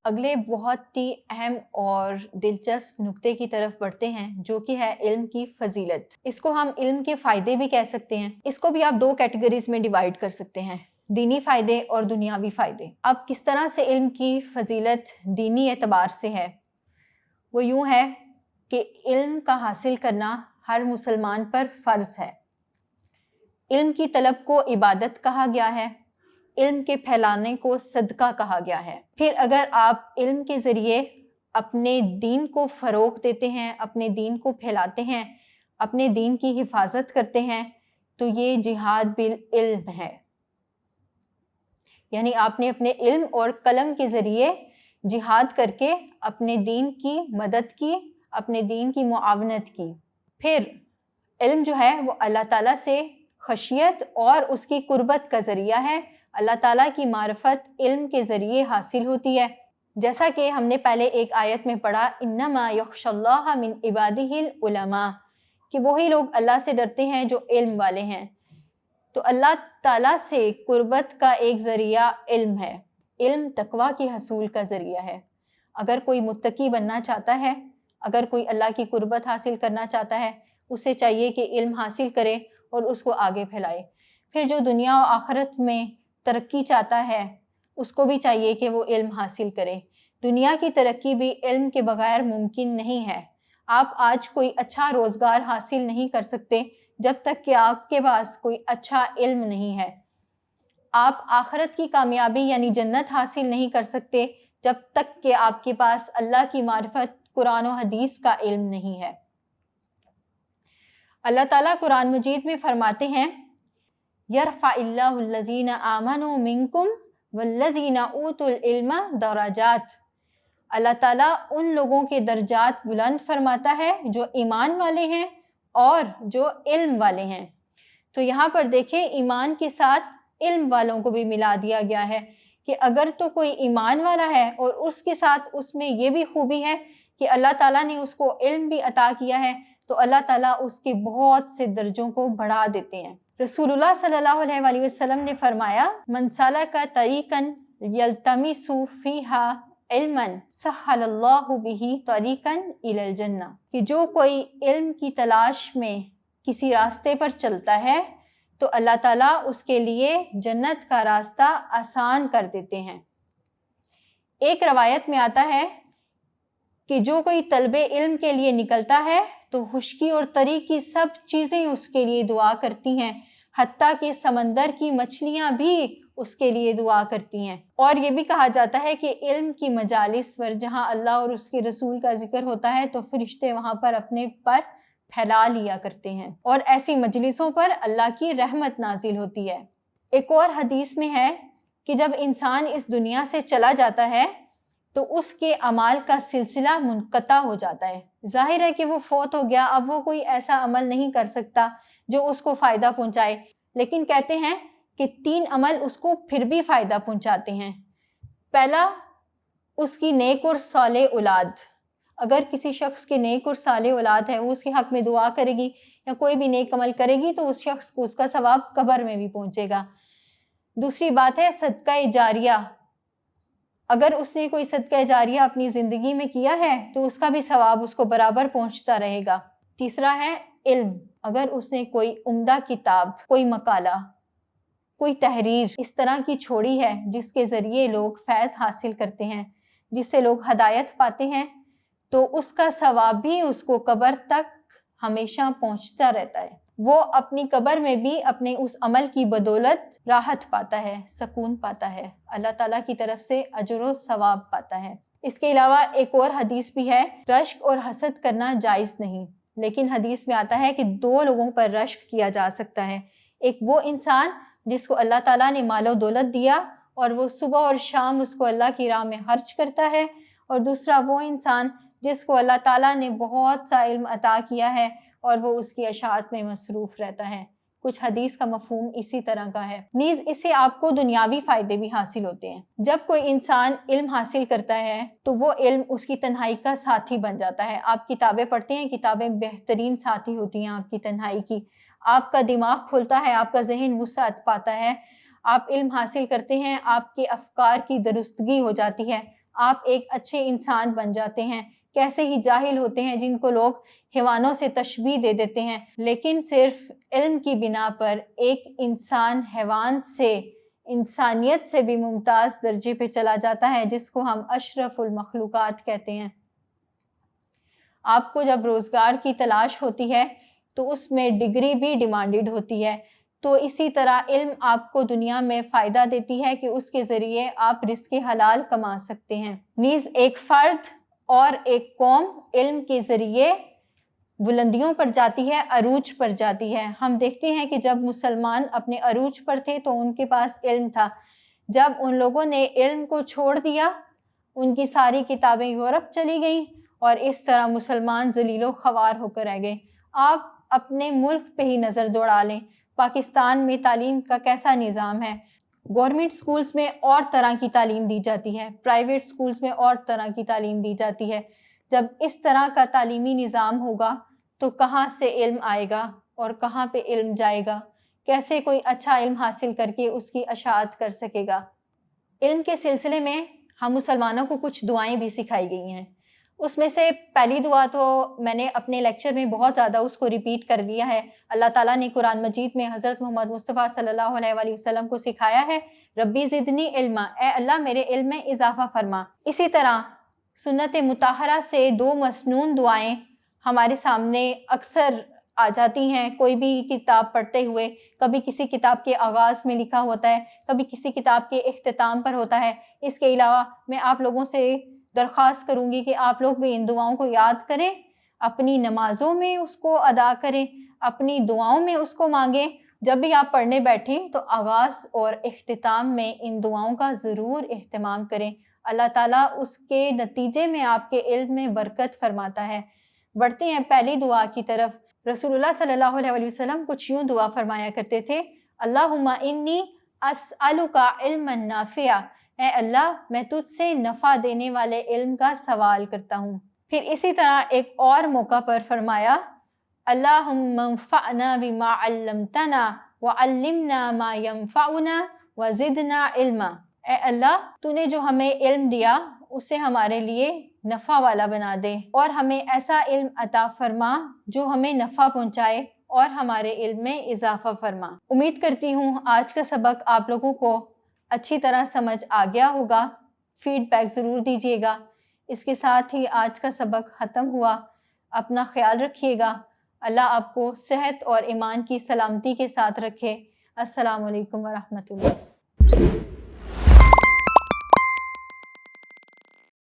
اگلے بہت ہی اہم اور دلچسپ نقطے کی طرف بڑھتے ہیں، جو کہ ہے علم کی فضیلت۔ اس کو ہم علم کے فائدے بھی کہہ سکتے ہیں۔ اس کو بھی آپ دو کیٹیگریز میں ڈیوائیڈ کر سکتے ہیں، دینی فائدے اور دنیاوی فائدے۔ اب کس طرح سے علم کی فضیلت دینی اعتبار سے ہے؟ وہ یوں ہے کہ علم کا حاصل کرنا ہر مسلمان پر فرض ہے۔ علم کی طلب کو عبادت کہا گیا ہے، علم کے پھیلانے کو صدقہ کہا گیا ہے۔ پھر اگر آپ علم کے ذریعے اپنے دین کو فروغ دیتے ہیں، اپنے دین کو پھیلاتے ہیں، اپنے دین کی حفاظت کرتے ہیں، تو یہ جہاد بالعلم ہے۔ یعنی آپ نے اپنے علم اور قلم کے ذریعے جہاد کر کے اپنے دین کی مدد کی، اپنے دین کی معاونت کی۔ پھر علم جو ہے وہ اللہ تعالیٰ سے خشیت اور اس کی قربت کا ذریعہ ہے۔ اللہ تعالیٰ کی معرفت علم کے ذریعے حاصل ہوتی ہے، جیسا کہ ہم نے پہلے ایک آیت میں پڑھا، انما یخشی اللہ من عبادہ العلماء، کہ وہی لوگ اللہ سے ڈرتے ہیں جو علم والے ہیں۔ تو اللہ تعالیٰ سے قربت کا ایک ذریعہ علم ہے۔ علم تقویٰ کے حصول کا ذریعہ ہے۔ اگر کوئی متقی بننا چاہتا ہے، اگر کوئی اللہ کی قربت حاصل کرنا چاہتا ہے، اسے چاہیے کہ علم حاصل کرے اور اس کو آگے پھیلائے۔ پھر جو دنیا و آخرت میں ترقی چاہتا ہے، اس کو بھی چاہیے کہ وہ علم حاصل کرے۔ دنیا کی ترقی بھی علم کے بغیر ممکن نہیں ہے۔ آپ آج کوئی اچھا روزگار حاصل نہیں کر سکتے جب تک کہ آپ کے پاس کوئی اچھا علم نہیں ہے۔ آپ آخرت کی کامیابی یعنی جنت حاصل نہیں کر سکتے جب تک کہ آپ کے پاس اللہ کی معرفت، قرآن و حدیث کا علم نہیں ہے۔ اللہ تعالیٰ قرآن مجید میں فرماتے ہیں، یرفع اللہ الذین آمنوا منکم والذین اوتوا العلم درجات۔ اللہ تعالیٰ ان لوگوں کے درجات بلند فرماتا ہے جو ایمان والے ہیں اور جو علم والے ہیں۔ تو یہاں پر دیکھیں، ایمان کے ساتھ علم والوں کو بھی ملا دیا گیا ہے کہ اگر تو کوئی ایمان والا ہے اور اس کے ساتھ اس میں یہ بھی خوبی ہے کہ اللہ تعالیٰ نے اس کو علم بھی عطا کیا ہے، تو اللہ تعالیٰ اس کے بہت سے درجوں کو بڑھا دیتے ہیں۔ رسول اللہ صلی اللہ علیہ وآلہ وسلم نے فرمایا، من سلک طریقا یلتمس فیہا علما سہل اللہ بہ طریقا الی الجنہ، کہ جو کوئی علم کی تلاش میں کسی راستے پر چلتا ہے تو اللہ تعالیٰ اس کے لیے جنت کا راستہ آسان کر دیتے ہیں۔ ایک روایت میں آتا ہے کہ جو کوئی طلب علم کے لیے نکلتا ہے تو خشکی اور تری کی سب چیزیں اس کے لیے دعا کرتی ہیں، حتیٰ کہ سمندر کی مچھلیاں بھی اس کے لیے دعا کرتی ہیں۔ اور یہ بھی کہا جاتا ہے کہ علم کی مجالس پر جہاں اللہ اور اس کے رسول کا ذکر ہوتا ہے تو فرشتے وہاں پر اپنے پر پھیلا لیا کرتے ہیں، اور ایسی مجلسوں پر اللہ کی رحمت نازل ہوتی ہے۔ ایک اور حدیث میں ہے کہ جب انسان اس دنیا سے چلا جاتا ہے تو اس کے اعمال کا سلسلہ منقطع ہو جاتا ہے۔ ظاہر ہے کہ وہ فوت ہو گیا، اب وہ کوئی ایسا عمل نہیں کر سکتا جو اس کو فائدہ پہنچائے، لیکن کہتے ہیں کہ 3 عمل اس کو پھر بھی فائدہ پہنچاتے ہیں۔ پہلا، اس کی نیک اور صالح اولاد۔ اگر کسی شخص کے نیک اور صالح اولاد ہے، وہ اس کے حق میں دعا کرے گی یا کوئی بھی نیک عمل کرے گی تو اس شخص کو اس کا ثواب قبر میں بھی پہنچے گا۔ دوسری بات ہے صدقہ جاریہ۔ اگر اس نے کوئی صدقہ جاریہ اپنی زندگی میں کیا ہے تو اس کا بھی ثواب اس کو برابر پہنچتا رہے گا۔ تیسرا ہے علم۔ اگر اس نے کوئی عمدہ کتاب، کوئی مقالہ، کوئی تحریر اس طرح کی چھوڑی ہے جس کے ذریعے لوگ فیض حاصل کرتے ہیں، جس سے لوگ ہدایت پاتے ہیں، تو اس کا ثواب بھی اس کو قبر تک ہمیشہ پہنچتا رہتا ہے۔ وہ اپنی قبر میں بھی اپنے اس عمل کی بدولت راحت پاتا ہے، سکون پاتا ہے، اللہ تعالیٰ کی طرف سے اجر و ثواب پاتا ہے۔ اس کے علاوہ ایک اور حدیث بھی ہے، رشک اور حسد کرنا جائز نہیں، لیکن حدیث میں آتا ہے کہ 2 لوگوں پر رشک کیا جا سکتا ہے۔ ایک وہ انسان جس کو اللہ تعالیٰ نے مال و دولت دیا اور وہ صبح اور شام اس کو اللہ کی راہ میں خرچ کرتا ہے، اور دوسرا وہ انسان جس کو اللہ تعالیٰ نے بہت سا علم عطا کیا ہے اور وہ اس کی اشاعت میں مصروف رہتا ہے۔ کچھ حدیث کا مفہوم اسی طرح کا ہے۔ نیز اس سے آپ کو دنیاوی فائدے بھی حاصل ہوتے ہیں۔ جب کوئی انسان علم حاصل کرتا ہے تو وہ علم اس کی تنہائی کا ساتھی بن جاتا ہے۔ آپ کتابیں پڑھتے ہیں، کتابیں بہترین ساتھی ہوتی ہیں آپ کی تنہائی کی۔ آپ کا دماغ کھلتا ہے، آپ کا ذہن وسعت پاتا ہے، آپ علم حاصل کرتے ہیں، آپ کے افکار کی درستگی ہو جاتی ہے، آپ ایک اچھے انسان بن جاتے ہیں۔ کیسے ہی جاہل ہوتے ہیں جن کو لوگ حیوانوں سے تشبیہ دے دیتے ہیں، لیکن صرف علم کی بنا پر ایک انسان حیوان سے، انسانیت سے بھی ممتاز درجے پہ چلا جاتا ہے، جس کو ہم اشرف المخلوقات کہتے ہیں۔ آپ کو جب روزگار کی تلاش ہوتی ہے تو اس میں ڈگری بھی ڈیمانڈڈ ہوتی ہے، تو اسی طرح علم آپ کو دنیا میں فائدہ دیتی ہے کہ اس کے ذریعے آپ رزق حلال کما سکتے ہیں۔ نیز ایک فرد اور ایک قوم علم کے ذریعے بلندیوں پر جاتی ہے، عروج پر جاتی ہے۔ ہم دیکھتے ہیں کہ جب مسلمان اپنے عروج پر تھے تو ان کے پاس علم تھا، جب ان لوگوں نے علم کو چھوڑ دیا، ان کی ساری کتابیں یورپ چلی گئیں اور اس طرح مسلمان ذلیل و خوار ہو کر رہ گئے۔ آپ اپنے ملک پہ ہی نظر دوڑا لیں، پاکستان میں تعلیم کا کیسا نظام ہے۔ گورنمنٹ سکولز میں اور طرح کی تعلیم دی جاتی ہے، پرائیویٹ سکولز میں اور طرح کی تعلیم دی جاتی ہے۔ جب اس طرح کا تعلیمی نظام ہوگا تو کہاں سے علم آئے گا اور کہاں پہ علم جائے گا؟ کیسے کوئی اچھا علم حاصل کر کے اس کی اشاعت کر سکے گا؟ علم کے سلسلے میں ہم مسلمانوں کو کچھ دعائیں بھی سکھائی گئی ہیں۔ اس میں سے پہلی دعا تو میں نے اپنے لیکچر میں بہت زیادہ اس کو ریپیٹ کر دیا ہے۔ اللہ تعالیٰ نے قرآن مجید میں حضرت محمد مصطفیٰ صلی اللہ علیہ وآلہ وسلم کو سکھایا ہے، ربی زدنی علما، اے اللہ میرے علم میں اضافہ فرما۔ اسی طرح سنت مطہرہ سے 2 مسنون دعائیں ہمارے سامنے اکثر آ جاتی ہیں کوئی بھی کتاب پڑھتے ہوئے۔ کبھی کسی کتاب کے آغاز میں لکھا ہوتا ہے، کبھی کسی کتاب کے اختتام پر ہوتا ہے۔ اس کے علاوہ میں آپ لوگوں سے درخواست کروں گی کہ آپ لوگ بھی ان دعاؤں کو یاد کریں، اپنی نمازوں میں اس کو ادا کریں، اپنی دعاؤں میں اس کو مانگیں۔ جب بھی آپ پڑھنے بیٹھیں تو آغاز اور اختتام میں ان دعاؤں کا ضرور اہتمام کریں۔ اللہ تعالیٰ اس کے نتیجے میں آپ کے علم میں برکت فرماتا ہے۔ بڑھتے ہیں پہلی دعا کی طرف۔ رسول اللہ صلی اللہ علیہ وآلہ وسلم کچھ یوں دعا فرمایا کرتے تھے، اللہم انی اسألک علما نافعا، اے اللہ میں تجھ سے نفع دینے والے علم کا سوال کرتا ہوں۔ پھر اسی طرح ایک اور موقع پر فرمایا، اللہم انفعنا بما علمتنا وعلمنا ما ينفعنا وزدنا علما، اے اللہ تو نے جو ہمیں علم دیا اسے ہمارے لیے نفع والا بنا دے اور ہمیں ایسا علم عطا فرما جو ہمیں نفع پہنچائے اور ہمارے علم میں اضافہ فرما۔ امید کرتی ہوں آج کا سبق آپ لوگوں کو اچھی طرح سمجھ آ گیا ہوگا۔ فیڈ بیک ضرور دیجیے گا۔ اس کے ساتھ ہی آج کا سبق ختم ہوا۔ اپنا خیال رکھیے گا۔ اللہ آپ کو صحت اور ایمان کی سلامتی کے ساتھ رکھے۔ السلام علیکم ورحمۃ اللہ۔